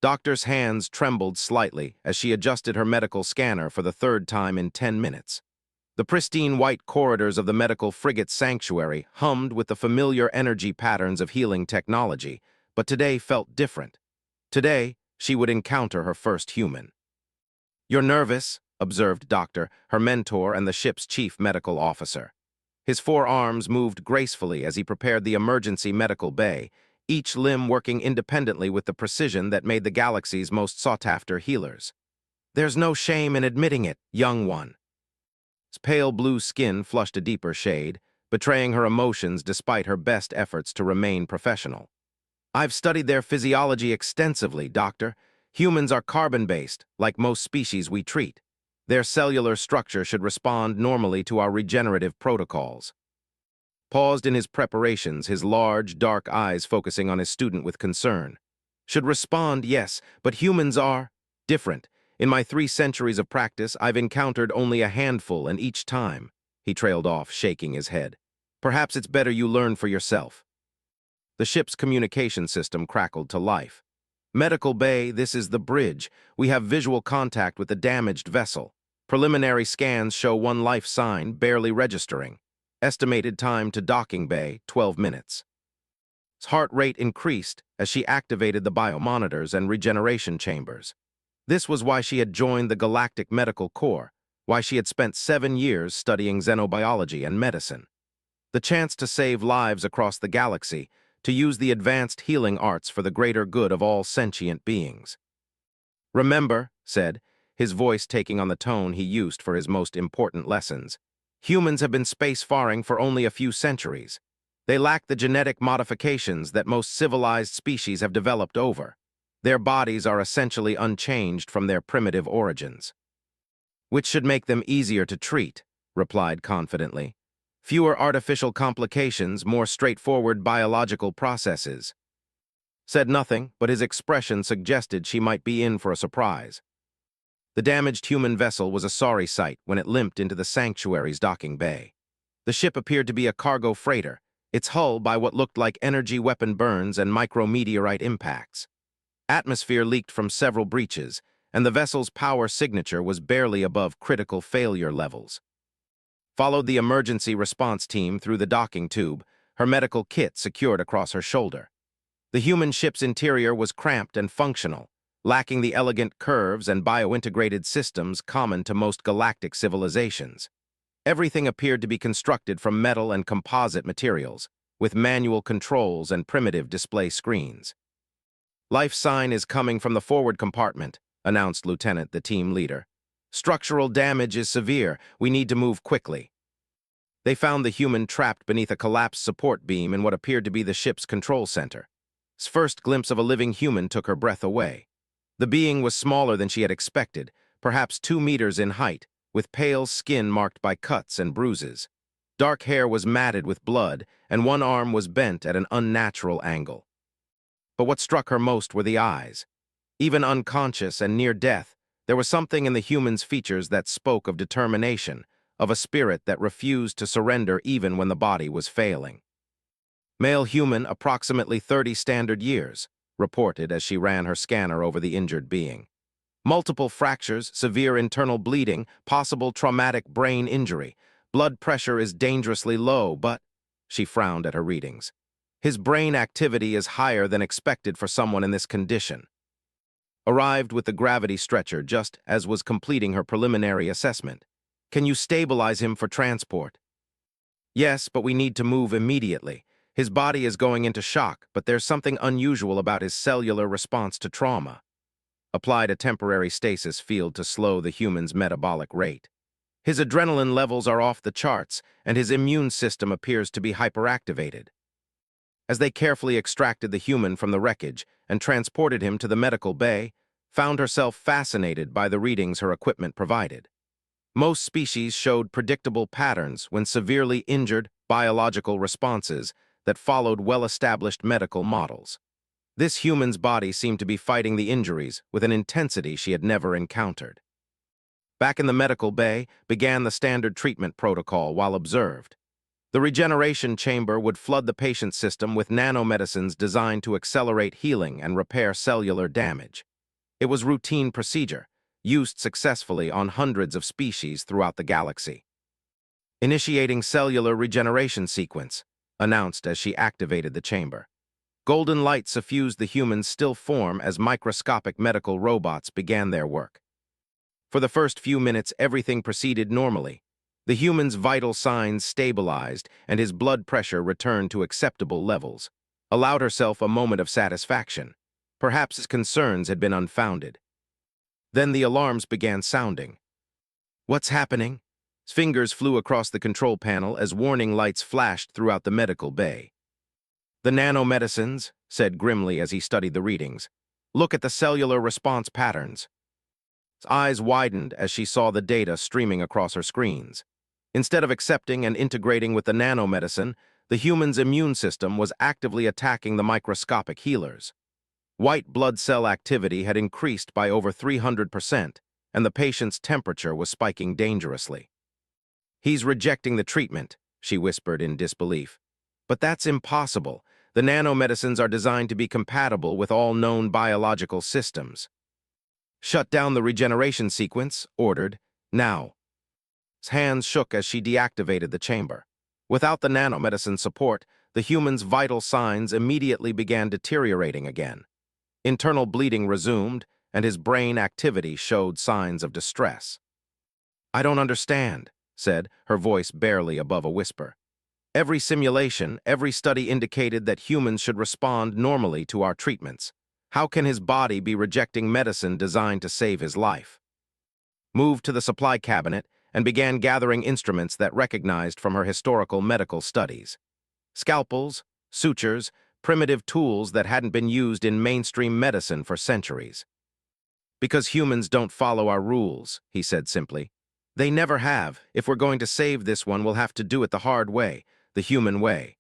Doctor's hands trembled slightly as she adjusted her medical scanner for the third time in 10 minutes. The pristine white corridors of the medical frigate sanctuary hummed with the familiar energy patterns of healing technology, but today felt different. Today, she would encounter her first human. "You're nervous," observed Doctor, her mentor and the ship's chief medical officer. His four arms moved gracefully as he prepared the emergency medical bay, each limb working independently with the precision that made the galaxy's most sought-after healers. "There's no shame in admitting it, young one." His pale blue skin flushed a deeper shade, betraying her emotions despite her best efforts to remain professional. "I've studied their physiology extensively, Doctor. Humans are carbon-based, like most species we treat. Their cellular structure should respond normally to our regenerative protocols." Paused in his preparations, his large, dark eyes focusing on his student with concern. "Should respond, yes, but humans are different. In my 3 centuries of practice, I've encountered only a handful, and each time," he trailed off, shaking his head. "Perhaps it's better you learn for yourself." The ship's communication system crackled to life. "Medical Bay, this is the bridge. We have visual contact with the damaged vessel. Preliminary scans show one life sign, barely registering. Estimated time to docking bay, 12 minutes. His heart rate increased as she activated the biomonitors and regeneration chambers. This was why she had joined the Galactic Medical Corps, why she had spent 7 years studying xenobiology and medicine. The chance to save lives across the galaxy, to use the advanced healing arts for the greater good of all sentient beings. "Remember," said, his voice taking on the tone he used for his most important lessons, "humans have been space-faring for only a few centuries. They lack the genetic modifications that most civilized species have developed over. Their bodies are essentially unchanged from their primitive origins." "Which should make them easier to treat," replied confidently. "Fewer artificial complications, more straightforward biological processes." Said nothing, but his expression suggested she might be in for a surprise. The damaged human vessel was a sorry sight when it limped into the sanctuary's docking bay. The ship appeared to be a cargo freighter, its hull by what looked like energy weapon burns and micrometeorite impacts. Atmosphere leaked from several breaches, and the vessel's power signature was barely above critical failure levels. Followed the emergency response team through the docking tube, her medical kit secured across her shoulder. The human ship's interior was cramped and functional, lacking the elegant curves and biointegrated systems common to most galactic civilizations. Everything appeared to be constructed from metal and composite materials, with manual controls and primitive display screens. "Life sign is coming from the forward compartment," announced Lieutenant, the team leader. "Structural damage is severe. We need to move quickly." They found the human trapped beneath a collapsed support beam in what appeared to be the ship's control center. His first glimpse of a living human took her breath away. The being was smaller than she had expected, perhaps 2 meters in height, with pale skin marked by cuts and bruises. Dark hair was matted with blood, and one arm was bent at an unnatural angle. But what struck her most were the eyes. Even unconscious and near death, there was something in the human's features that spoke of determination, of a spirit that refused to surrender even when the body was failing. "Male human, approximately 30 standard years," reported as she ran her scanner over the injured being. "Multiple fractures, severe internal bleeding, possible traumatic brain injury. Blood pressure is dangerously low, but..." She frowned at her readings. "His brain activity is higher than expected for someone in this condition." Arrived with the gravity stretcher just as was completing her preliminary assessment. "Can you stabilize him for transport?" "Yes, but we need to move immediately. His body is going into shock, but there's something unusual about his cellular response to trauma." Applied a temporary stasis field to slow the human's metabolic rate. "His adrenaline levels are off the charts, and his immune system appears to be hyperactivated." As they carefully extracted the human from the wreckage and transported him to the medical bay, found herself fascinated by the readings her equipment provided. Most species showed predictable patterns when severely injured biological responses that followed well-established medical models. This human's body seemed to be fighting the injuries with an intensity she had never encountered. Back in the medical bay began the standard treatment protocol while observed. The regeneration chamber would flood the patient's system with nanomedicines designed to accelerate healing and repair cellular damage. It was routine procedure, used successfully on hundreds of species throughout the galaxy. Initiating cellular regeneration sequence, announced as she activated the chamber. Golden light suffused the human's still form as microscopic medical robots began their work. For the first few minutes, everything proceeded normally. The human's vital signs stabilized and his blood pressure returned to acceptable levels. Allowed herself a moment of satisfaction. Perhaps his concerns had been unfounded. Then the alarms began sounding. What's happening? His fingers flew across the control panel as warning lights flashed throughout the medical bay. The nanomedicines, said grimly as he studied the readings. Look at the cellular response patterns. His eyes widened as she saw the data streaming across her screens. Instead of accepting and integrating with the nanomedicine, the human's immune system was actively attacking the microscopic healers. White blood cell activity had increased by over 300%, and the patient's temperature was spiking dangerously. He's rejecting the treatment, she whispered in disbelief. But that's impossible. The nanomedicines are designed to be compatible with all known biological systems. Shut down the regeneration sequence, ordered, now. His hands shook as she deactivated the chamber. Without the nanomedicine support, the human's vital signs immediately began deteriorating again. Internal bleeding resumed, and his brain activity showed signs of distress. I don't understand, said, her voice barely above a whisper. Every simulation, every study indicated that humans should respond normally to our treatments. How can his body be rejecting medicine designed to save his life? Moved to the supply cabinet and began gathering instruments that recognized from her historical medical studies. Scalpels, sutures, primitive tools that hadn't been used in mainstream medicine for centuries. Because humans don't follow our rules, he said simply. They never have. If we're going to save this one, we'll have to do it the hard way, the human way.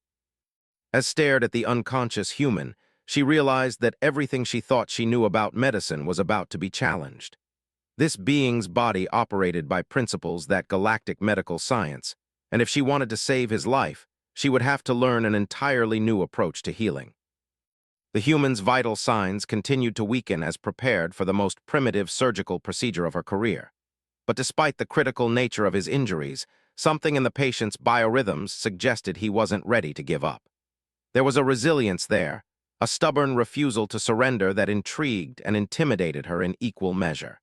As stared at the unconscious human, she realized that everything she thought she knew about medicine was about to be challenged. This being's body operated by principles that galactic medical science, and if she wanted to save his life, she would have to learn an entirely new approach to healing. The human's vital signs continued to weaken as prepared for the most primitive surgical procedure of her career. But despite the critical nature of his injuries, something in the patient's biorhythms suggested he wasn't ready to give up. There was a resilience there, a stubborn refusal to surrender that intrigued and intimidated her in equal measure.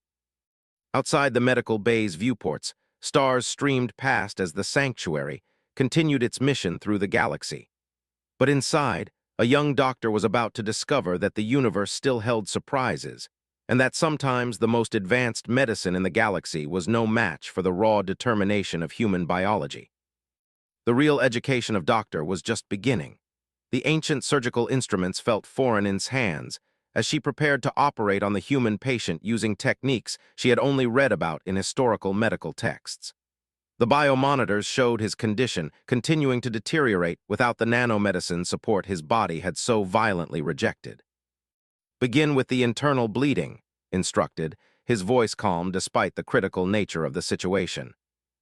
Outside the medical bay's viewports, stars streamed past as the sanctuary continued its mission through the galaxy. But inside, a young doctor was about to discover that the universe still held surprises, and that sometimes the most advanced medicine in the galaxy was no match for the raw determination of human biology. The real education of doctor was just beginning. The ancient surgical instruments felt foreign in his hands as she prepared to operate on the human patient using techniques she had only read about in historical medical texts. The biomonitors showed his condition continuing to deteriorate without the nanomedicine support his body had so violently rejected. Begin with the internal bleeding, instructed, his voice calm despite the critical nature of the situation.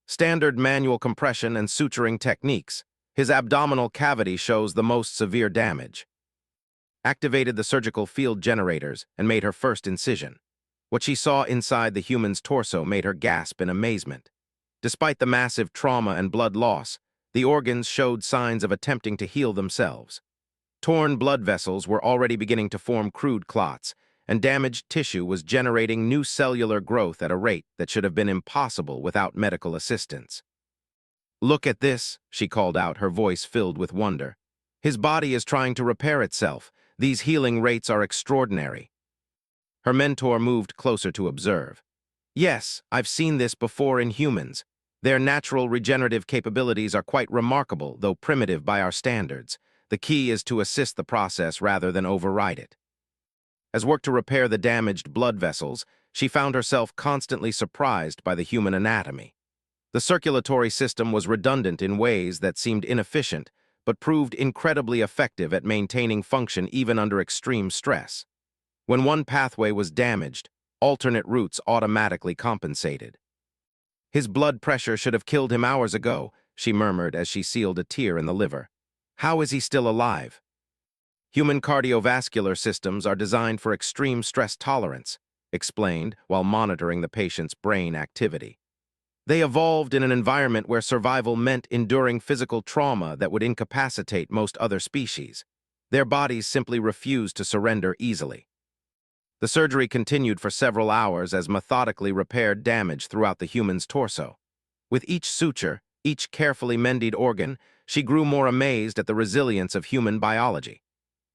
Standard manual compression and suturing techniques. His abdominal cavity shows the most severe damage. Activated the surgical field generators and made her first incision. What she saw inside the human's torso made her gasp in amazement. Despite the massive trauma and blood loss, the organs showed signs of attempting to heal themselves. Torn blood vessels were already beginning to form crude clots, and damaged tissue was generating new cellular growth at a rate that should have been impossible without medical assistance. Look at this, she called out, her voice filled with wonder. His body is trying to repair itself. These healing rates are extraordinary. Her mentor moved closer to observe. Yes, I've seen this before in humans. Their natural regenerative capabilities are quite remarkable, though primitive by our standards. The key is to assist the process rather than override it. As work to repair the damaged blood vessels, she found herself constantly surprised by the human anatomy. The circulatory system was redundant in ways that seemed inefficient, but proved incredibly effective at maintaining function even under extreme stress. When one pathway was damaged, alternate routes automatically compensated. His blood pressure should have killed him hours ago, she murmured as she sealed a tear in the liver. How is he still alive? Human cardiovascular systems are designed for extreme stress tolerance. explained while monitoring the patient's brain activity. They evolved in an environment where survival meant enduring physical trauma that would incapacitate most other species. Their bodies simply refused to surrender easily. The surgery continued for several hours as methodically repaired damage throughout the human's torso. With each suture, each carefully mended organ, she grew more amazed at the resilience of human biology.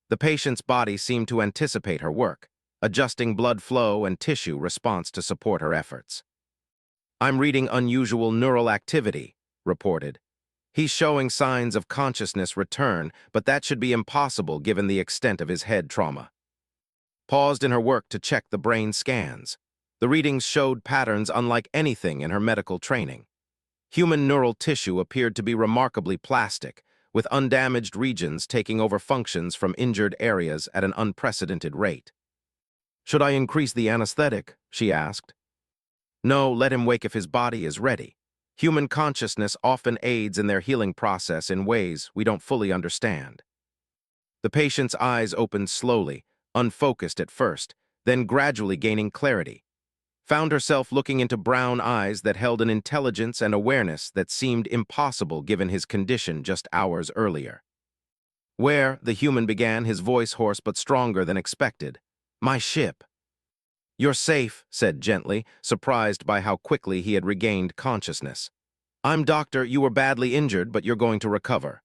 The patient's body seemed to anticipate her work, adjusting blood flow and tissue response to support her efforts. "I'm reading unusual neural activity," reported. "He's showing signs of consciousness return, but that should be impossible given the extent of his head trauma." Paused in her work to check the brain scans. The readings showed patterns unlike anything in her medical training. Human neural tissue appeared to be remarkably plastic, with undamaged regions taking over functions from injured areas at an unprecedented rate. "Should I increase the anesthetic?" she asked. "No, let him wake if his body is ready. Human consciousness often aids in their healing process in ways we don't fully understand." The patient's eyes opened slowly, unfocused at first, then gradually gaining clarity. Found herself looking into brown eyes that held an intelligence and awareness that seemed impossible given his condition just hours earlier. "Where," the human began, his voice hoarse but stronger than expected. "My ship." "You're safe," said gently, surprised by how quickly he had regained consciousness. "I'm doctor, you were badly injured, but you're going to recover."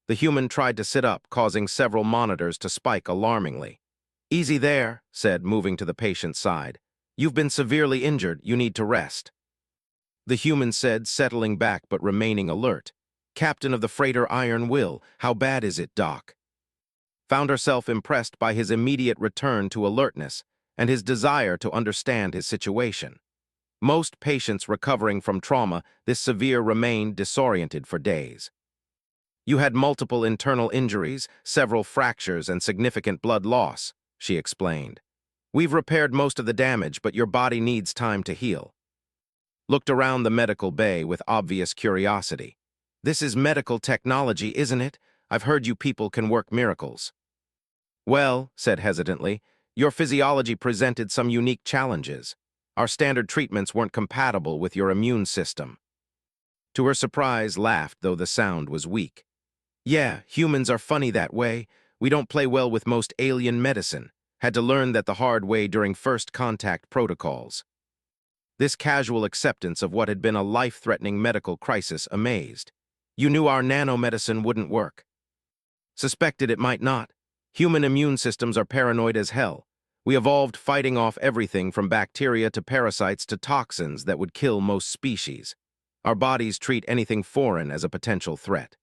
The human tried to sit up, causing several monitors to spike alarmingly. "Easy there," said, moving to the patient's side. "You've been severely injured, you need to rest." The human said, settling back but remaining alert. "Captain of the freighter Iron Will, how bad is it, Doc?" Found herself impressed by his immediate return to alertness and his desire to understand his situation. Most patients recovering from trauma this severe remained disoriented for days. "You had multiple internal injuries, several fractures, and significant blood loss," she explained. "We've repaired most of the damage, but your body needs time to heal." Looked around the medical bay with obvious curiosity. "This is medical technology, isn't it? I've heard you people can work miracles." "Well," said hesitantly, "your physiology presented some unique challenges. Our standard treatments weren't compatible with your immune system." To her surprise, laughed, though the sound was weak. "Yeah, humans are funny that way. We don't play well with most alien medicine. Had to learn that the hard way during first contact protocols." This casual acceptance of what had been a life-threatening medical crisis amazed. "You knew our nanomedicine wouldn't work." "Suspected it might not. Human immune systems are paranoid as hell. We evolved fighting off everything from bacteria to parasites to toxins that would kill most species. Our bodies treat anything foreign as a potential threat."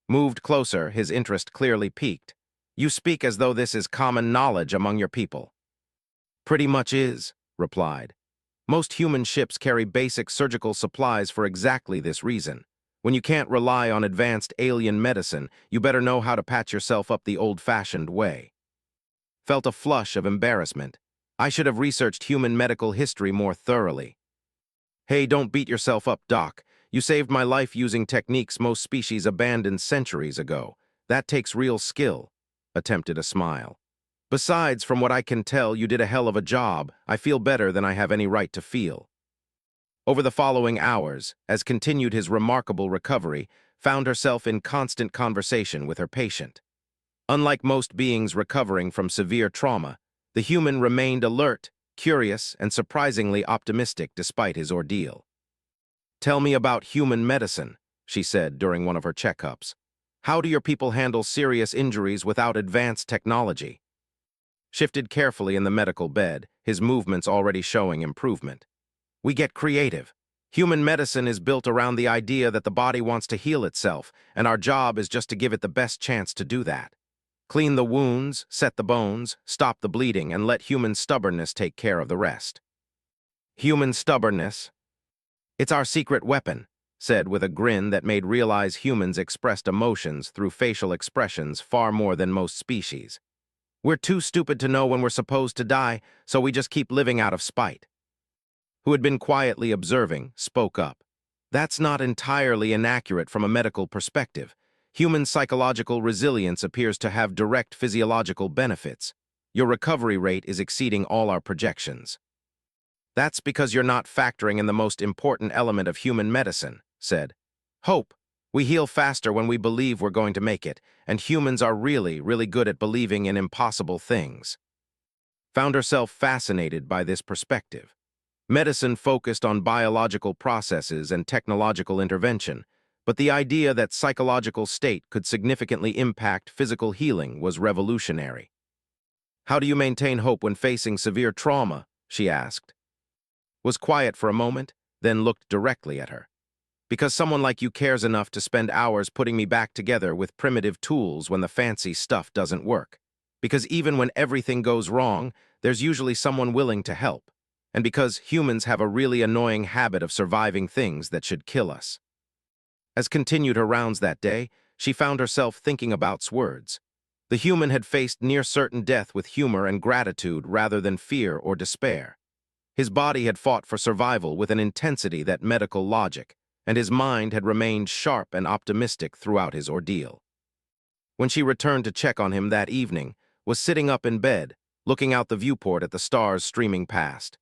Moved closer, his interest clearly piqued. "You speak as though this is common knowledge among your people." "Pretty much is," replied. "Most human ships carry basic surgical supplies for exactly this reason. When you can't rely on advanced alien medicine, you better know how to patch yourself up the old-fashioned way." Felt a flush of embarrassment. "I should have researched human medical history more thoroughly." "Hey, don't beat yourself up, Doc. You saved my life using techniques most species abandoned centuries ago. That takes real skill." Attempted a smile. "Besides, from what I can tell, you did a hell of a job. I feel better than I have any right to feel." Over the following hours, as continued his remarkable recovery, found herself in constant conversation with her patient. Unlike most beings recovering from severe trauma, the human remained alert, curious, and surprisingly optimistic despite his ordeal. "Tell me about human medicine," she said during one of her checkups. "How do your people handle serious injuries without advanced technology?" Shifted carefully in the medical bed, his movements already showing improvement. "We get creative. Human medicine is built around the idea that the body wants to heal itself, and our job is just to give it the best chance to do that. Clean the wounds, set the bones, stop the bleeding, and let human stubbornness take care of the rest." "Human stubbornness? It's our secret weapon," said with a grin that made realize humans expressed emotions through facial expressions far more than most species. "We're too stupid to know when we're supposed to die, so we just keep living out of spite." Who had been quietly observing, spoke up. "That's not entirely inaccurate from a medical perspective. Human psychological resilience appears to have direct physiological benefits. Your recovery rate is exceeding all our projections. That's because you're not factoring in the most important element of human medicine, said. Hope. We heal faster when we believe we're going to make it, and humans are really, really good at believing in impossible things. Found herself fascinated by this perspective. Medicine focused on biological processes and technological intervention, but the idea that psychological state could significantly impact physical healing was revolutionary. How do you maintain hope when facing severe trauma? She asked. Was quiet for a moment, then looked directly at her. Because someone like you cares enough to spend hours putting me back together with primitive tools when the fancy stuff doesn't work. Because even when everything goes wrong, there's usually someone willing to help. And because humans have a really annoying habit of surviving things that should kill us. As continued her rounds that day, she found herself thinking about's words. The human had faced near-certain death with humor and gratitude rather than fear or despair. His body had fought for survival with an intensity that medical logic, and his mind had remained sharp and optimistic throughout his ordeal. When she returned to check on him that evening, was sitting up in bed, looking out the viewport at the stars streaming past.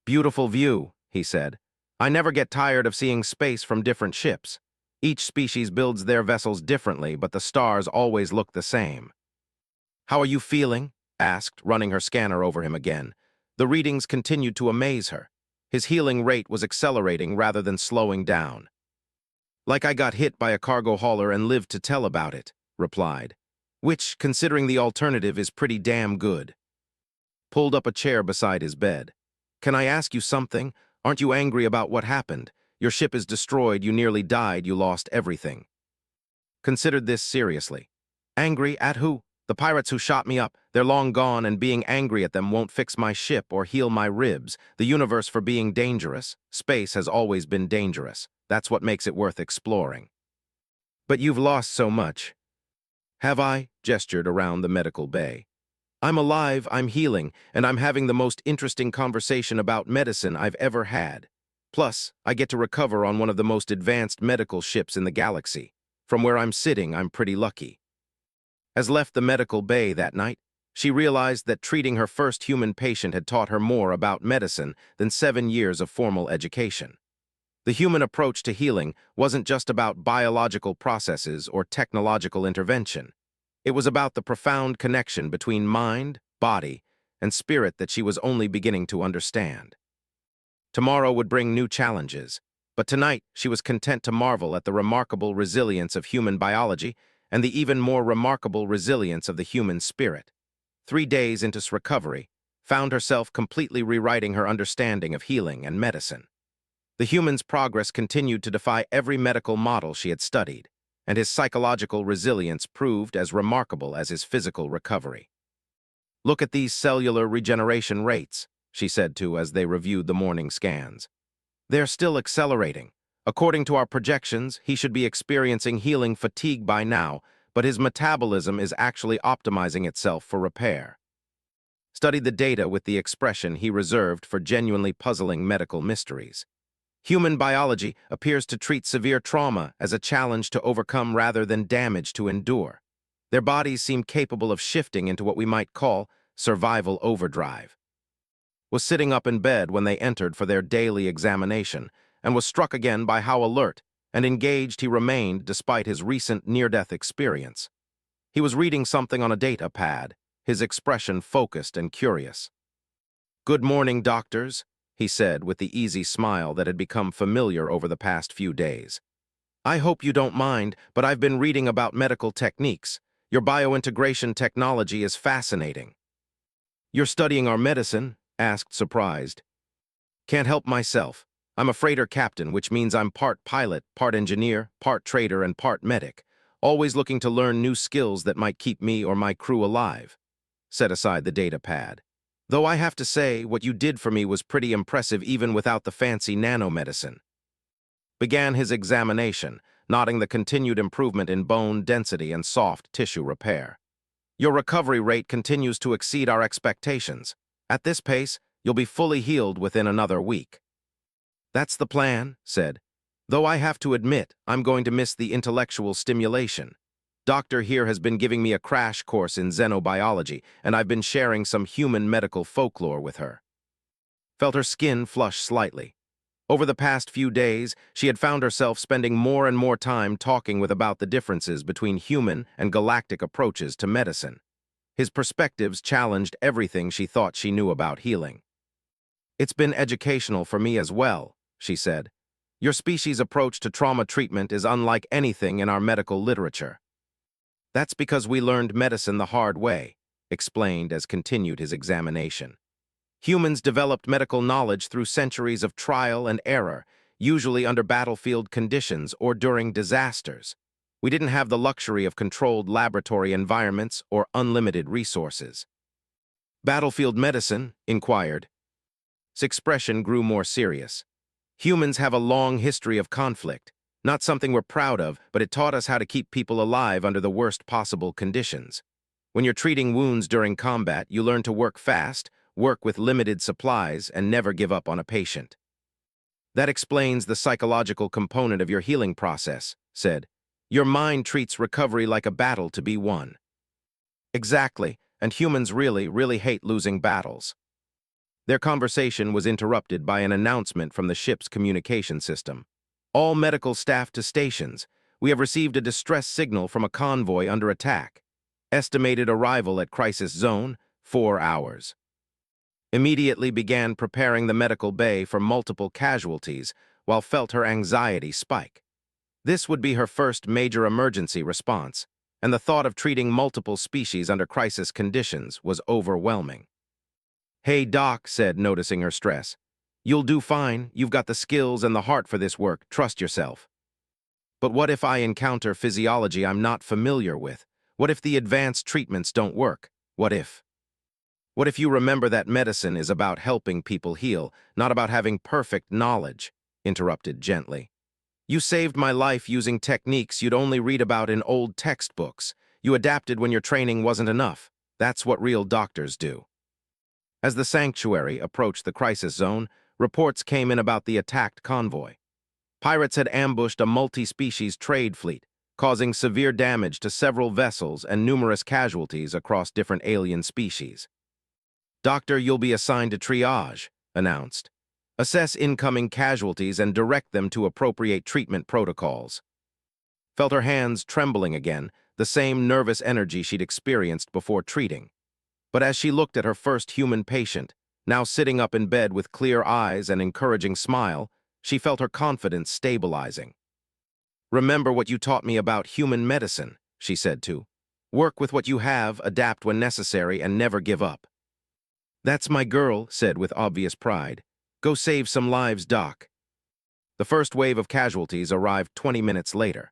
Beautiful view, he said. I never get tired of seeing space from different ships. Each species builds their vessels differently, but the stars always look the same. How are you feeling? Asked, running her scanner over him again. The readings continued to amaze her. His healing rate was accelerating rather than slowing down. Like I got hit by a cargo hauler and lived to tell about it, replied. Which, considering the alternative, is pretty damn good. Pulled up a chair beside his bed. Can I ask you something? Aren't you angry about what happened? Your ship is destroyed, you nearly died, you lost everything. Considered this seriously. Angry at who? The pirates who shot me up. They're long gone, and being angry at them won't fix my ship or heal my ribs. The universe for being dangerous. Space has always been dangerous. That's what makes it worth exploring. But you've lost so much. Have I? Gestured around the medical bay. I'm alive, I'm healing, and I'm having the most interesting conversation about medicine I've ever had. Plus, I get to recover on one of the most advanced medical ships in the galaxy. From where I'm sitting, I'm pretty lucky. As left the medical bay that night, she realized that treating her first human patient had taught her more about medicine than 7 years of formal education. The human approach to healing wasn't just about biological processes or technological intervention. It was about the profound connection between mind, body, and spirit that she was only beginning to understand. Tomorrow would bring new challenges, but tonight she was content to marvel at the remarkable resilience of human biology and the even more remarkable resilience of the human spirit. 3 days into recovery, found herself completely rewriting her understanding of healing and medicine. The human's progress continued to defy every medical model she had studied, and his psychological resilience proved as remarkable as his physical recovery. Look at these cellular regeneration rates, she said to as they reviewed the morning scans. They're still accelerating. According to our projections, he should be experiencing healing fatigue by now, but his metabolism is actually optimizing itself for repair. Studied the data with the expression he reserved for genuinely puzzling medical mysteries. Human biology appears to treat severe trauma as a challenge to overcome rather than damage to endure. Their bodies seem capable of shifting into what we might call survival overdrive. Was sitting up in bed when they entered for their daily examination, and was struck again by how alert and engaged he remained despite his recent near-death experience. He was reading something on a data pad, his expression focused and curious. "Good morning, doctors," he said with the easy smile that had become familiar over the past few days. "I hope you don't mind, but I've been reading about medical techniques. Your biointegration technology is fascinating." "You're studying our medicine?" asked, surprised. "Can't help myself. I'm a freighter captain, which means I'm part pilot, part engineer, part trader, and part medic, always looking to learn new skills that might keep me or my crew alive." Set aside the data pad. "Though I have to say, what you did for me was pretty impressive even without the fancy nanomedicine." Began his examination, noting the continued improvement in bone density and soft tissue repair. "Your recovery rate continues to exceed our expectations. At this pace, you'll be fully healed within another week." "That's the plan," said. "Though I have to admit, I'm going to miss the intellectual stimulation." Doctor here has been giving me a crash course in xenobiology, and I've been sharing some human medical folklore with her. Felt her skin flush slightly. Over the past few days, she had found herself spending more and more time talking with about the differences between human and galactic approaches to medicine. His perspectives challenged everything she thought she knew about healing. "It's been educational for me as well," she said. "Your species' approach to trauma treatment is unlike anything in our medical literature." "That's because we learned medicine the hard way," explained as continued his examination. "Humans developed medical knowledge through centuries of trial and error, usually under battlefield conditions or during disasters. We didn't have the luxury of controlled laboratory environments or unlimited resources." "Battlefield medicine?" inquired. His expression grew more serious. "Humans have a long history of conflict. Not something we're proud of, but it taught us how to keep people alive under the worst possible conditions. When you're treating wounds during combat, you learn to work fast, work with limited supplies, and never give up on a patient." "That explains the psychological component of your healing process," said. "Your mind treats recovery like a battle to be won." "Exactly, and humans really, really hate losing battles." Their conversation was interrupted by an announcement from the ship's communication system. "All medical staff to stations. We have received a distress signal from a convoy under attack. Estimated arrival at crisis zone, 4 hours." Immediately began preparing the medical bay for multiple casualties, while felt her anxiety spike. This would be her first major emergency response, and the thought of treating multiple species under crisis conditions was overwhelming. "Hey, Doc," said, noticing her stress. "You'll do fine. You've got the skills and the heart for this work. Trust yourself." "But what if I encounter physiology I'm not familiar with? What if the advanced treatments don't work? What if? What if you remember that medicine is about helping people heal, not about having perfect knowledge?" interrupted gently. "You saved my life using techniques you'd only read about in old textbooks. You adapted when your training wasn't enough. That's what real doctors do." As the sanctuary approached the crisis zone, reports came in about the attacked convoy. Pirates had ambushed a multi-species trade fleet, causing severe damage to several vessels and numerous casualties across different alien species. "Doctor, you'll be assigned to triage," announced. "Assess incoming casualties and direct them to appropriate treatment protocols." Felt her hands trembling again, the same nervous energy she'd experienced before treating. But as she looked at her first human patient, now sitting up in bed with clear eyes and encouraging smile, she felt her confidence stabilizing. "Remember what you taught me about human medicine," she said too. "Work with what you have, adapt when necessary, and never give up." "That's my girl," said with obvious pride. "Go save some lives, Doc." The first wave of casualties arrived 20 minutes later.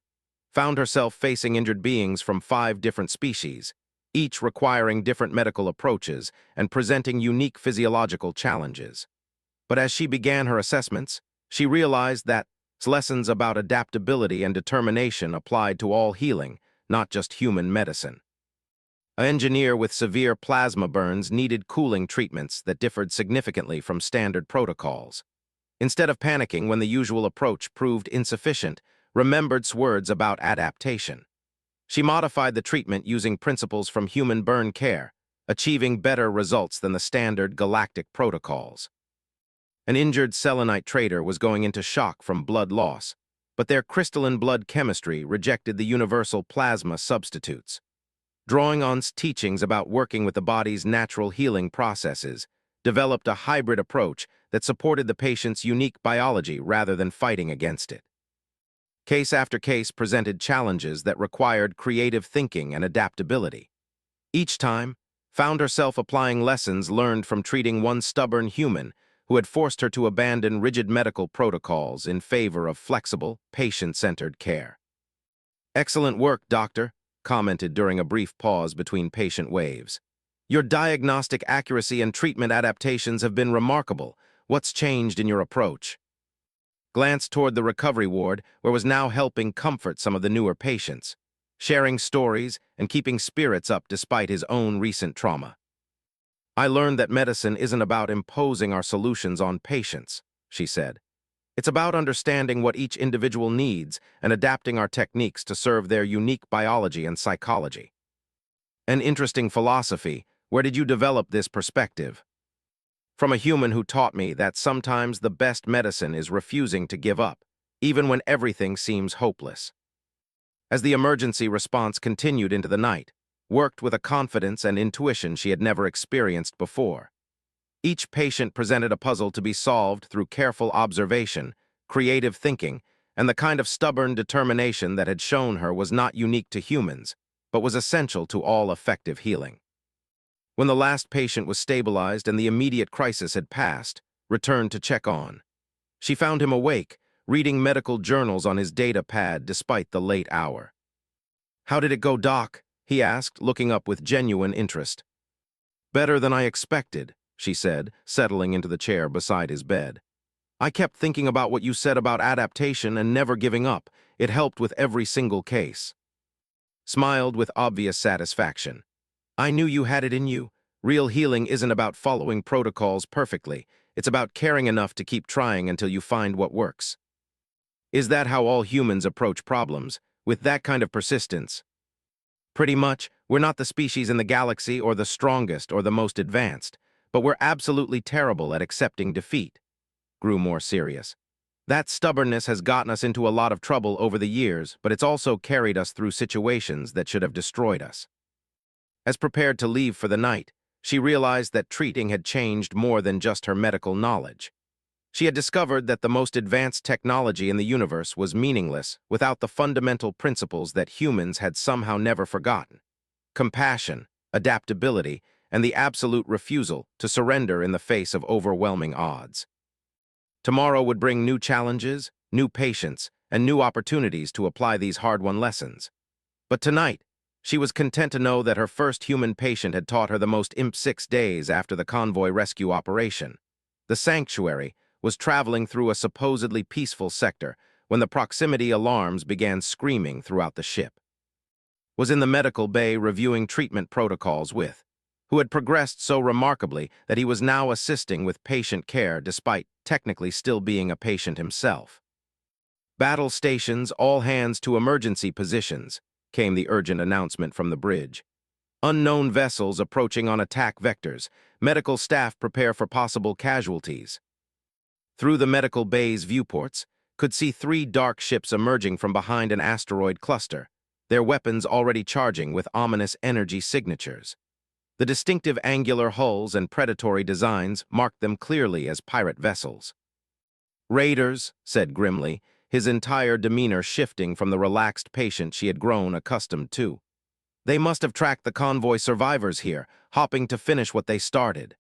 Found herself facing injured beings from 5 different species, each requiring different medical approaches and presenting unique physiological challenges. But as she began her assessments, she realized that lessons about adaptability and determination applied to all healing, not just human medicine. An engineer with severe plasma burns needed cooling treatments that differed significantly from standard protocols. Instead of panicking when the usual approach proved insufficient, remembered words about adaptation. She modified the treatment using principles from human burn care, achieving better results than the standard galactic protocols. An injured selenite trader was going into shock from blood loss, but their crystalline blood chemistry rejected the universal plasma substitutes. Drawing on teachings about working with the body's natural healing processes, developed a hybrid approach that supported the patient's unique biology rather than fighting against it. Case after case presented challenges that required creative thinking and adaptability. Each time, found herself applying lessons learned from treating one stubborn human who had forced her to abandon rigid medical protocols in favor of flexible, patient-centered care. "Excellent work, Doctor," commented during a brief pause between patient waves. "Your diagnostic accuracy and treatment adaptations have been remarkable. What's changed in your approach?" Glanced toward the recovery ward, where was now helping comfort some of the newer patients, sharing stories and keeping spirits up despite his own recent trauma. "I learned that medicine isn't about imposing our solutions on patients," she said. It's about understanding what each individual needs and adapting our techniques to serve their unique biology and psychology. An interesting philosophy. Where did you develop this perspective? From a human who taught me that sometimes the best medicine is refusing to give up, even when everything seems hopeless. As the emergency response continued into the night, worked with a confidence and intuition she had never experienced before. Each patient presented a puzzle to be solved through careful observation, creative thinking, and the kind of stubborn determination that had shown her was not unique to humans, but was essential to all effective healing. When the last patient was stabilized and the immediate crisis had passed, returned to check on. She found him awake, reading medical journals on his data pad despite the late hour. "How did it go, Doc?" he asked, looking up with genuine interest. "Better than I expected," she said, settling into the chair beside his bed. "I kept thinking about what you said about adaptation and never giving up. It helped with every single case." Smiled with obvious satisfaction. "I knew you had it in you. Real healing isn't about following protocols perfectly. It's about caring enough to keep trying until you find what works." Is that how all humans approach problems, with that kind of persistence? Pretty much. We're not the species in the galaxy or the strongest or the most advanced, but we're absolutely terrible at accepting defeat. Grew more serious. That stubbornness has gotten us into a lot of trouble over the years, but it's also carried us through situations that should have destroyed us. As prepared to leave for the night, she realized that treating had changed more than just her medical knowledge. She had discovered that the most advanced technology in the universe was meaningless without the fundamental principles that humans had somehow never forgotten: compassion, adaptability, and the absolute refusal to surrender in the face of overwhelming odds. Tomorrow would bring new challenges, new patience, and new opportunities to apply these hard-won lessons. But tonight, she was content to know that her first human patient had taught her the most 6 days after the convoy rescue operation. The sanctuary was traveling through a supposedly peaceful sector when the proximity alarms began screaming throughout the ship. Was in the medical bay reviewing treatment protocols with, who had progressed so remarkably that he was now assisting with patient care despite technically still being a patient himself. "Battle stations, all hands to emergency positions," came the urgent announcement from the bridge. "Unknown vessels approaching on attack vectors. Medical staff prepare for possible casualties." Through the medical bay's viewports, could see 3 dark ships emerging from behind an asteroid cluster, their weapons already charging with ominous energy signatures. The distinctive angular hulls and predatory designs marked them clearly as pirate vessels. "Raiders," said grimly, his entire demeanor shifting from the relaxed patient she had grown accustomed to. "They must have tracked the convoy survivors here, hopping to finish what they started."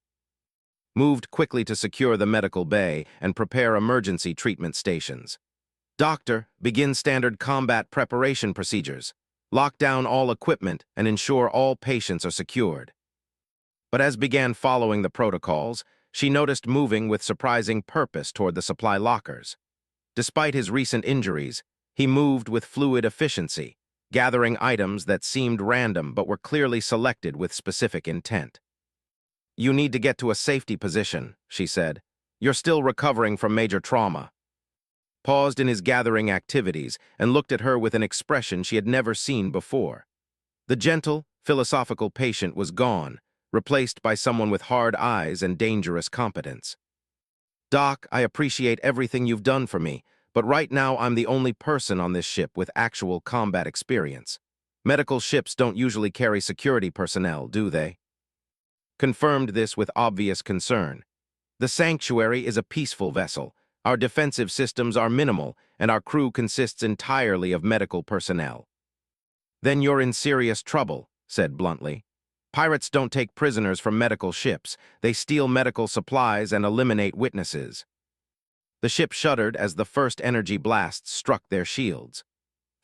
Moved quickly to secure the medical bay and prepare emergency treatment stations. "Doctor, begin standard combat preparation procedures. Lock down all equipment and ensure all patients are secured." But as began following the protocols, she noticed moving with surprising purpose toward the supply lockers. Despite his recent injuries, he moved with fluid efficiency, gathering items that seemed random but were clearly selected with specific intent. "You need to get to a safety position," she said. "You're still recovering from major trauma." Paused in his gathering activities and looked at her with an expression she had never seen before. The gentle, philosophical patient was gone, replaced by someone with hard eyes and dangerous competence. "Doc, I appreciate everything you've done for me, but right now I'm the only person on this ship with actual combat experience. Medical ships don't usually carry security personnel, do they?" Confirmed this with obvious concern. "The Sanctuary is a peaceful vessel. Our defensive systems are minimal, and our crew consists entirely of medical personnel." "Then you're in serious trouble," said bluntly. "Pirates don't take prisoners from medical ships. They steal medical supplies and eliminate witnesses." The ship shuddered as the first energy blasts struck their shields.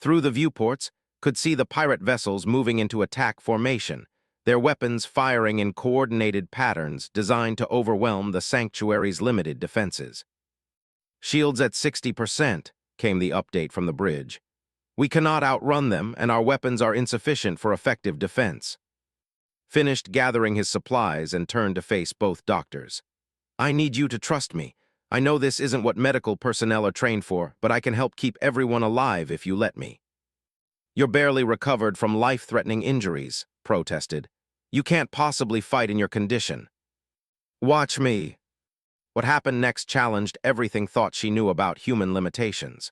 Through the viewports, could see the pirate vessels moving into attack formation, their weapons firing in coordinated patterns designed to overwhelm the Sanctuary's limited defenses. "Shields at 60%, came the update from the bridge. "We cannot outrun them, and our weapons are insufficient for effective defense." Finished gathering his supplies and turned to face both doctors. "I need you to trust me. I know this isn't what medical personnel are trained for, but I can help keep everyone alive if you let me. You're barely recovered from life-threatening injuries, protested. You can't possibly fight in your condition. Watch me. What happened next challenged everything thought she knew about human limitations.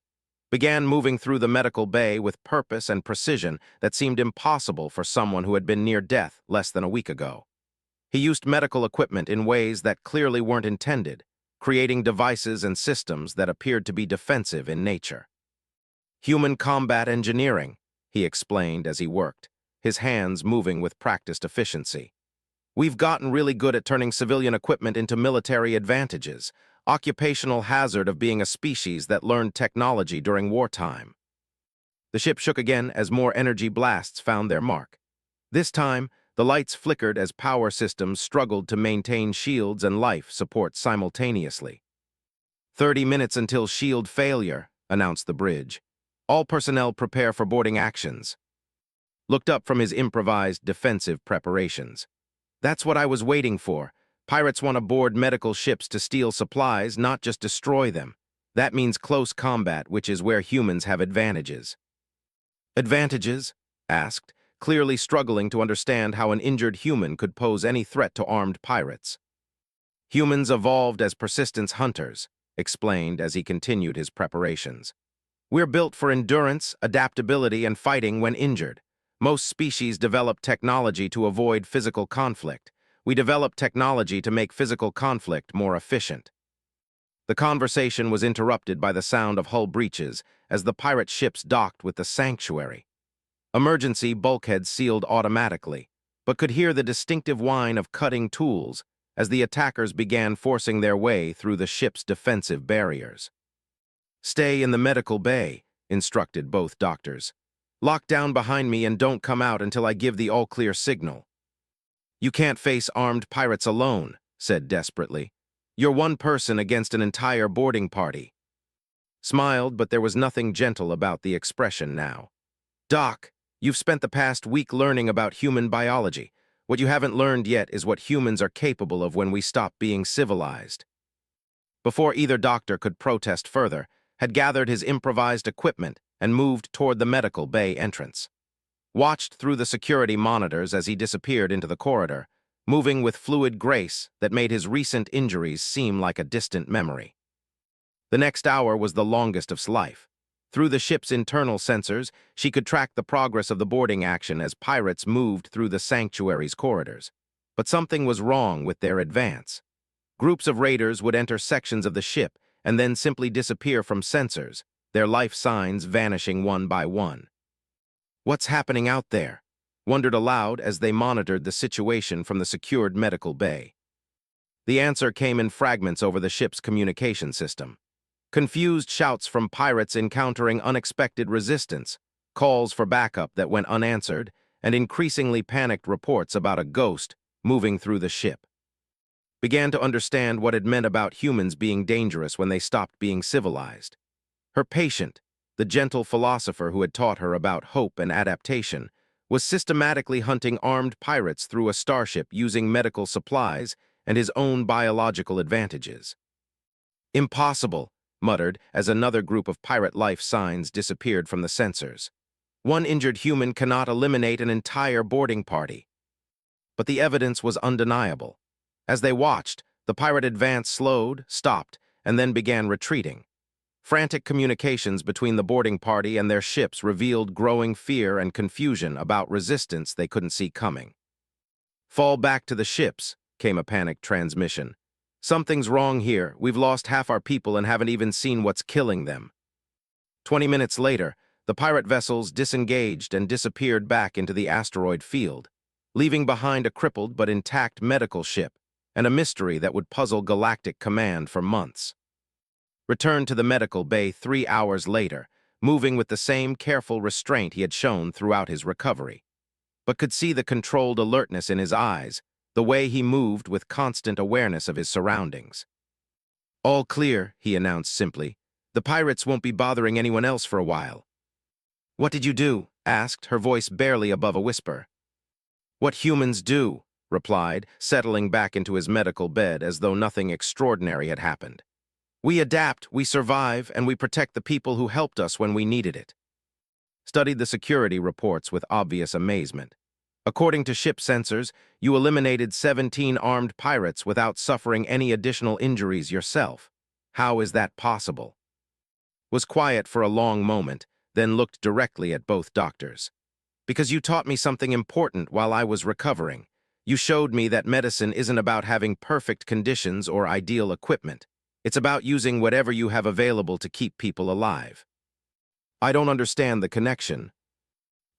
Began moving through the medical bay with purpose and precision that seemed impossible for someone who had been near death less than a week ago. He used medical equipment in ways that clearly weren't intended, creating devices and systems that appeared to be defensive in nature. Human combat engineering, he explained as he worked, his hands moving with practiced efficiency. We've gotten really good at turning civilian equipment into military advantages, occupational hazard of being a species that learned technology during wartime. The ship shook again as more energy blasts found their mark. This time, the lights flickered as power systems struggled to maintain shields and life support simultaneously. 30 minutes until shield failure, announced the bridge. All personnel prepare for boarding actions. Looked up from his improvised defensive preparations. That's what I was waiting for. Pirates want to board medical ships to steal supplies, not just destroy them. That means close combat, which is where humans have advantages. Advantages? Asked, clearly struggling to understand how an injured human could pose any threat to armed pirates. Humans evolved as persistence hunters, explained as he continued his preparations. We're built for endurance, adaptability, and fighting when injured. Most species develop technology to avoid physical conflict. We develop technology to make physical conflict more efficient. The conversation was interrupted by the sound of hull breaches as the pirate ships docked with the sanctuary. Emergency bulkheads sealed automatically, but could hear the distinctive whine of cutting tools as the attackers began forcing their way through the ship's defensive barriers. Stay in the medical bay, instructed both doctors. Lock down behind me and don't come out until I give the all-clear signal. You can't face armed pirates alone, said desperately. You're one person against an entire boarding party. Smiled, but there was nothing gentle about the expression now. Doc, you've spent the past week learning about human biology. What you haven't learned yet is what humans are capable of when we stop being civilized. Before either doctor could protest further, had gathered his improvised equipment and moved toward the medical bay entrance. Watched through the security monitors as he disappeared into the corridor, moving with fluid grace that made his recent injuries seem like a distant memory. The next hour was the longest of his life. Through the ship's internal sensors, she could track the progress of the boarding action as pirates moved through the sanctuary's corridors. But something was wrong with their advance. Groups of raiders would enter sections of the ship and then simply disappear from sensors, their life signs vanishing one by one. What's happening out there? Wondered aloud as they monitored the situation from the secured medical bay. The answer came in fragments over the ship's communication system. Confused shouts from pirates encountering unexpected resistance, calls for backup that went unanswered, and increasingly panicked reports about a ghost moving through the ship. Began to understand what it meant about humans being dangerous when they stopped being civilized. Her patient, the gentle philosopher who had taught her about hope and adaptation, was systematically hunting armed pirates through a starship using medical supplies and his own biological advantages. Impossible, muttered as another group of pirate life signs disappeared from the sensors. One injured human cannot eliminate an entire boarding party. But the evidence was undeniable. As they watched, the pirate advance slowed, stopped, and then began retreating. Frantic communications between the boarding party and their ships revealed growing fear and confusion about resistance they couldn't see coming. Fall back to the ships, came a panicked transmission. Something's wrong here. We've lost half our people and haven't even seen what's killing them. 20 minutes later, the pirate vessels disengaged and disappeared back into the asteroid field, leaving behind a crippled but intact medical ship and a mystery that would puzzle Galactic Command for months. Returned to the medical bay 3 hours later, moving with the same careful restraint he had shown throughout his recovery, but could see the controlled alertness in his eyes, the way he moved with constant awareness of his surroundings. All clear, he announced simply. The pirates won't be bothering anyone else for a while. What did you do? Asked, her voice barely above a whisper. What humans do, replied, settling back into his medical bed as though nothing extraordinary had happened. We adapt, we survive, and we protect the people who helped us when we needed it. Studied the security reports with obvious amazement. According to ship sensors, you eliminated 17 armed pirates without suffering any additional injuries yourself. How is that possible? Was quiet for a long moment, then looked directly at both doctors. Because you taught me something important while I was recovering. You showed me that medicine isn't about having perfect conditions or ideal equipment. It's about using whatever you have available to keep people alive. I don't understand the connection.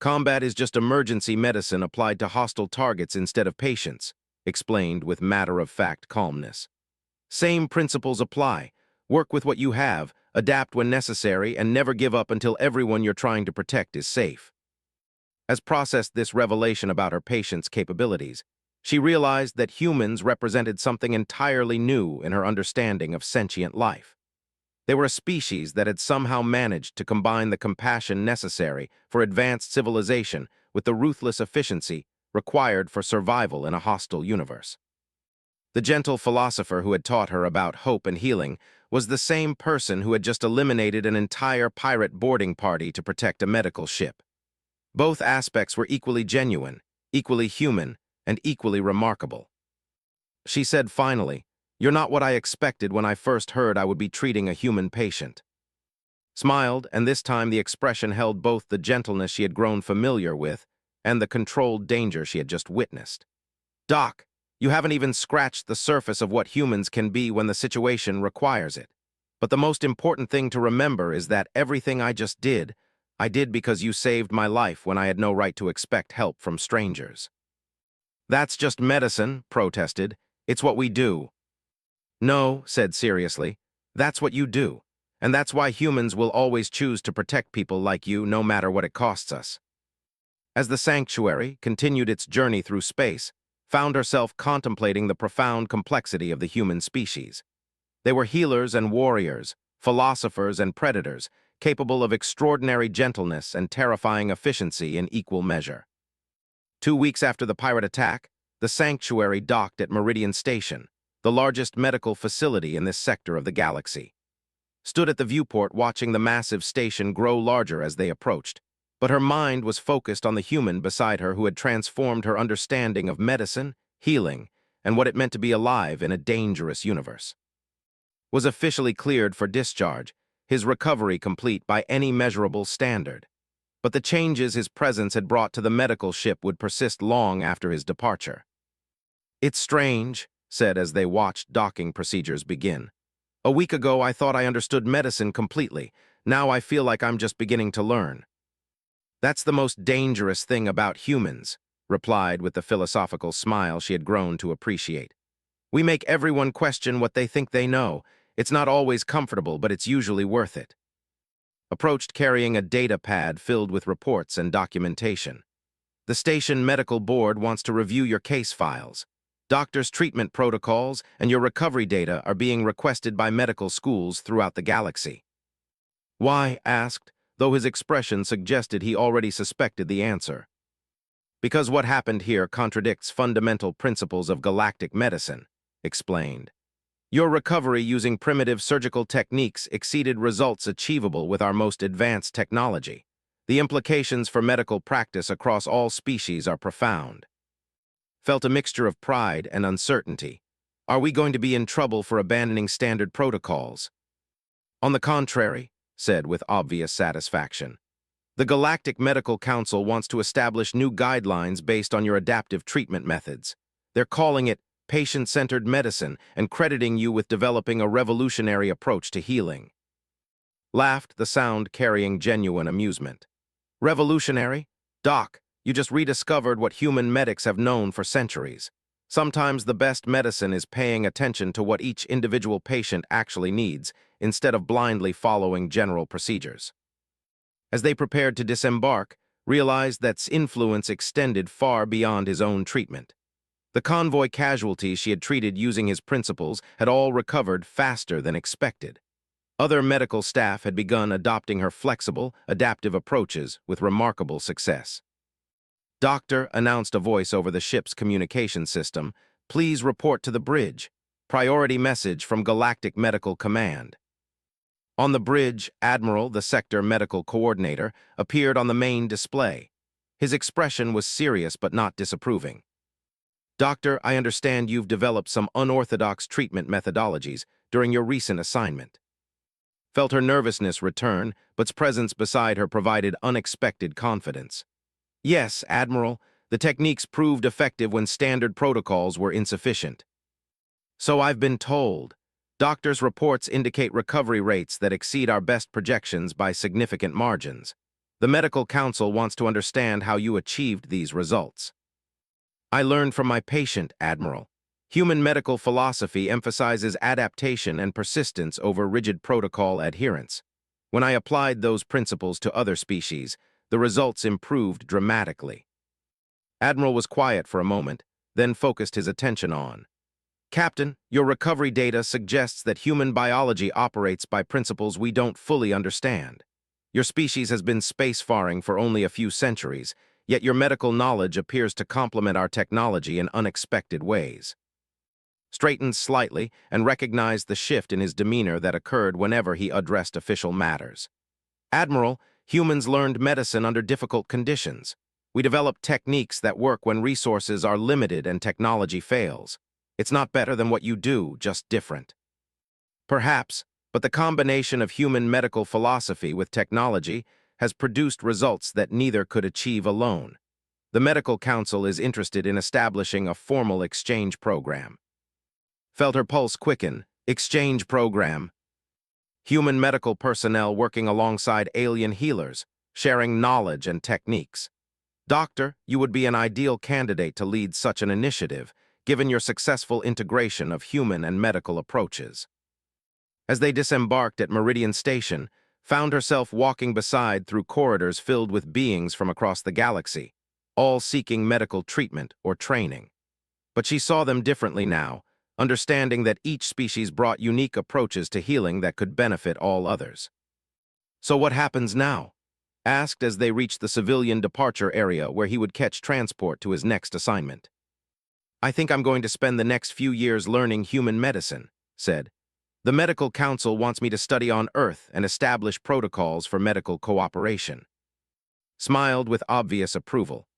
Combat is just emergency medicine applied to hostile targets instead of patients, explained with matter-of-fact calmness. Same principles apply. Work with what you have, adapt when necessary, and never give up until everyone you're trying to protect is safe. As processed this revelation about her patient's capabilities, she realized that humans represented something entirely new in her understanding of sentient life. They were a species that had somehow managed to combine the compassion necessary for advanced civilization with the ruthless efficiency required for survival in a hostile universe. The gentle philosopher who had taught her about hope and healing was the same person who had just eliminated an entire pirate boarding party to protect a medical ship. Both aspects were equally genuine, equally human, and equally remarkable. She said finally, "You're not what I expected when I first heard I would be treating a human patient." Smiled, and this time the expression held both the gentleness she had grown familiar with and the controlled danger she had just witnessed. "Doc, you haven't even scratched the surface of what humans can be when the situation requires it. But the most important thing to remember is that everything I just did, I did because you saved my life when I had no right to expect help from strangers." "That's just medicine," protested. "It's what we do." "No," said seriously, "that's what you do. And that's why humans will always choose to protect people like you no matter what it costs us." As the sanctuary continued its journey through space, found herself contemplating the profound complexity of the human species. They were healers and warriors, philosophers and predators, capable of extraordinary gentleness and terrifying efficiency in equal measure. 2 weeks after the pirate attack, the sanctuary docked at Meridian Station, the largest medical facility in this sector of the galaxy. Stood at the viewport watching the massive station grow larger as they approached, but her mind was focused on the human beside her who had transformed her understanding of medicine, healing, and what it meant to be alive in a dangerous universe. Was officially cleared for discharge, his recovery complete by any measurable standard. But the changes his presence had brought to the medical ship would persist long after his departure. "It's strange," said as they watched docking procedures begin. "A week ago I thought I understood medicine completely. Now I feel like I'm just beginning to learn." "That's the most dangerous thing about humans," replied with the philosophical smile she had grown to appreciate. "We make everyone question what they think they know. It's not always comfortable, but it's usually worth it." Approached carrying a data pad filled with reports and documentation. "The station medical board wants to review your case files. Doctors' treatment protocols and your recovery data are being requested by medical schools throughout the galaxy." "Why?" asked, though his expression suggested he already suspected the answer. "Because what happened here contradicts fundamental principles of galactic medicine," explained. "Your recovery using primitive surgical techniques exceeded results achievable with our most advanced technology. The implications for medical practice across all species are profound." Felt a mixture of pride and uncertainty. Are we going to be in trouble for abandoning standard protocols? "On the contrary," said with obvious satisfaction. "The Galactic Medical Council wants to establish new guidelines based on your adaptive treatment methods. They're calling it patient-centered medicine and crediting you with developing a revolutionary approach to healing." Laughed, the sound carrying genuine amusement. "Revolutionary? Doc, you just rediscovered what human medics have known for centuries. Sometimes the best medicine is paying attention to what each individual patient actually needs, instead of blindly following general procedures." As they prepared to disembark, realized that influence extended far beyond his own treatment. The convoy casualties she had treated using his principles had all recovered faster than expected. Other medical staff had begun adopting her flexible, adaptive approaches with remarkable success. "Doctor," announced a voice over the ship's communication system, "please report to the bridge." Priority message from Galactic Medical Command. On the bridge, Admiral, the sector medical coordinator, appeared on the main display. His expression was serious but not disapproving. Doctor, I understand you've developed some unorthodox treatment methodologies during your recent assignment. Felt her nervousness return, but's presence beside her provided unexpected confidence. Yes, Admiral, the techniques proved effective when standard protocols were insufficient. So I've been told. Doctors' reports indicate recovery rates that exceed our best projections by significant margins. The Medical Council wants to understand how you achieved these results. I learned from my patient, Admiral. Human medical philosophy emphasizes adaptation and persistence over rigid protocol adherence. When I applied those principles to other species, the results improved dramatically. Admiral was quiet for a moment, then focused his attention on. Captain, your recovery data suggests that human biology operates by principles we don't fully understand. Your species has been spacefaring for only a few centuries, yet your medical knowledge appears to complement our technology in unexpected ways. Straightened slightly and recognized the shift in his demeanor that occurred whenever he addressed official matters. Admiral, humans learned medicine under difficult conditions. We developed techniques that work when resources are limited and technology fails. It's not better than what you do, just different. Perhaps, but the combination of human medical philosophy with technology has produced results that neither could achieve alone. The Medical Council is interested in establishing a formal exchange program. Felt her pulse quicken. Exchange program. Human medical personnel working alongside alien healers, sharing knowledge and techniques. Doctor, you would be an ideal candidate to lead such an initiative, given your successful integration of human and medical approaches. As they disembarked at Meridian Station, found herself walking beside through corridors filled with beings from across the galaxy, all seeking medical treatment or training. But she saw them differently now, understanding that each species brought unique approaches to healing that could benefit all others. So what happens now? Asked as they reached the civilian departure area where he would catch transport to his next assignment. I think I'm going to spend the next few years learning human medicine, said. The Medical Council wants me to study on Earth and establish protocols for medical cooperation. Smiled with obvious approval.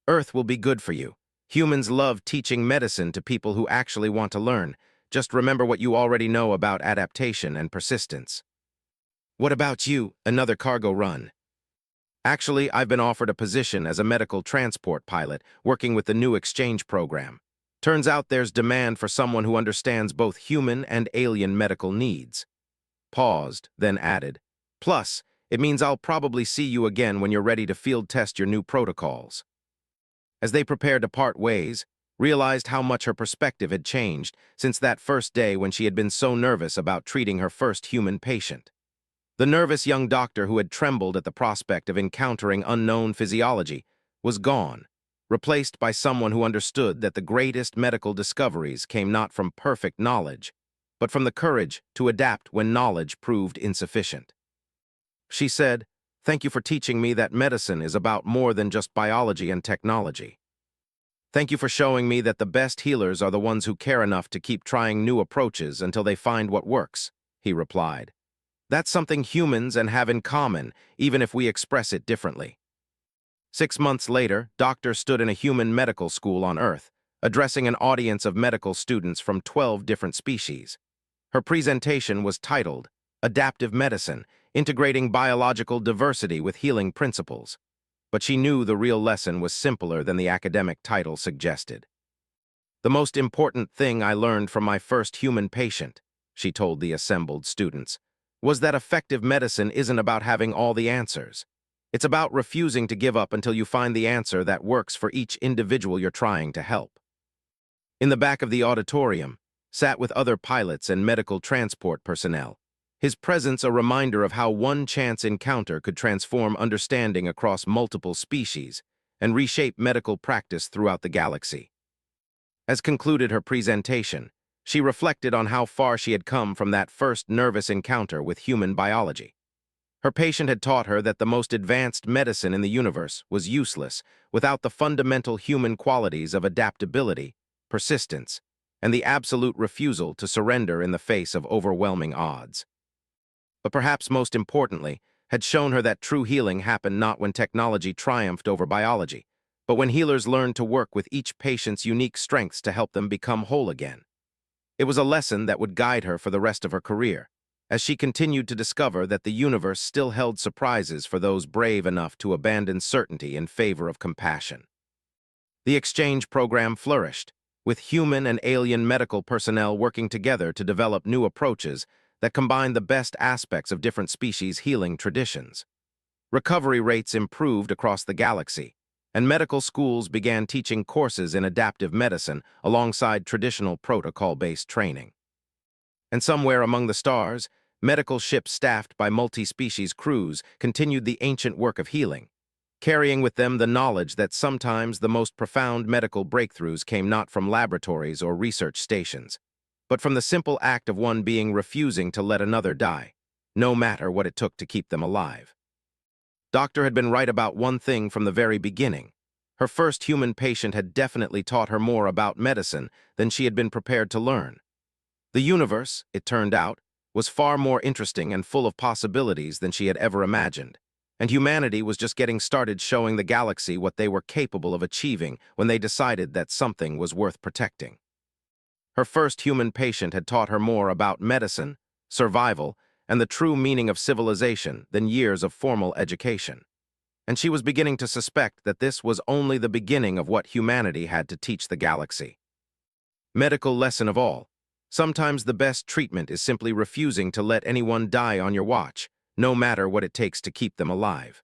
Earth will be good for you. Humans love teaching medicine to people who actually want to learn. Just remember what you already know about adaptation and persistence. What about you? Another cargo run. Actually, I've been offered a position as a medical transport pilot working with the new exchange program. Turns out there's demand for someone who understands both human and alien medical needs. Paused, then added, plus, it means I'll probably see you again when you're ready to field test your new protocols. As they prepared to part ways, realized how much her perspective had changed since that first day when she had been so nervous about treating her first human patient. The nervous young doctor who had trembled at the prospect of encountering unknown physiology was gone, replaced by someone who understood that the greatest medical discoveries came not from perfect knowledge, but from the courage to adapt when knowledge proved insufficient. She said, "Thank you for teaching me that medicine is about more than just biology and technology. Thank you for showing me that the best healers are the ones who care enough to keep trying new approaches until they find what works," he replied. That's something humans have in common, even if we express it differently. 6 months later, Doctor stood in a human medical school on Earth, addressing an audience of medical students from 12 different species. Her presentation was titled, Adaptive Medicine, Integrating Biological Diversity with Healing Principles. But she knew the real lesson was simpler than the academic title suggested. The most important thing I learned from my first human patient, she told the assembled students, was that effective medicine isn't about having all the answers. It's about refusing to give up until you find the answer that works for each individual you're trying to help. In the back of the auditorium, sat with other pilots and medical transport personnel, his presence a reminder of how one chance encounter could transform understanding across multiple species and reshape medical practice throughout the galaxy. As concluded her presentation, she reflected on how far she had come from that first nervous encounter with human biology. Her patient had taught her that the most advanced medicine in the universe was useless without the fundamental human qualities of adaptability, persistence, and the absolute refusal to surrender in the face of overwhelming odds. But perhaps most importantly, had shown her that true healing happened not when technology triumphed over biology, but when healers learned to work with each patient's unique strengths to help them become whole again. It was a lesson that would guide her for the rest of her career, as she continued to discover that the universe still held surprises for those brave enough to abandon certainty in favor of compassion. The exchange program flourished, with human and alien medical personnel working together to develop new approaches that combined the best aspects of different species' healing traditions. Recovery rates improved across the galaxy, and medical schools began teaching courses in adaptive medicine alongside traditional protocol-based training. And somewhere among the stars, medical ships staffed by multi-species crews continued the ancient work of healing, carrying with them the knowledge that sometimes the most profound medical breakthroughs came not from laboratories or research stations, but from the simple act of one being refusing to let another die, no matter what it took to keep them alive. Doctor had been right about one thing from the very beginning. Her first human patient had definitely taught her more about medicine than she had been prepared to learn. The universe, it turned out, was far more interesting and full of possibilities than she had ever imagined, and humanity was just getting started showing the galaxy what they were capable of achieving when they decided that something was worth protecting. Her first human patient had taught her more about medicine, survival, and the true meaning of civilization than years of formal education. And she was beginning to suspect that this was only the beginning of what humanity had to teach the galaxy. Medical lesson of all: sometimes the best treatment is simply refusing to let anyone die on your watch, no matter what it takes to keep them alive.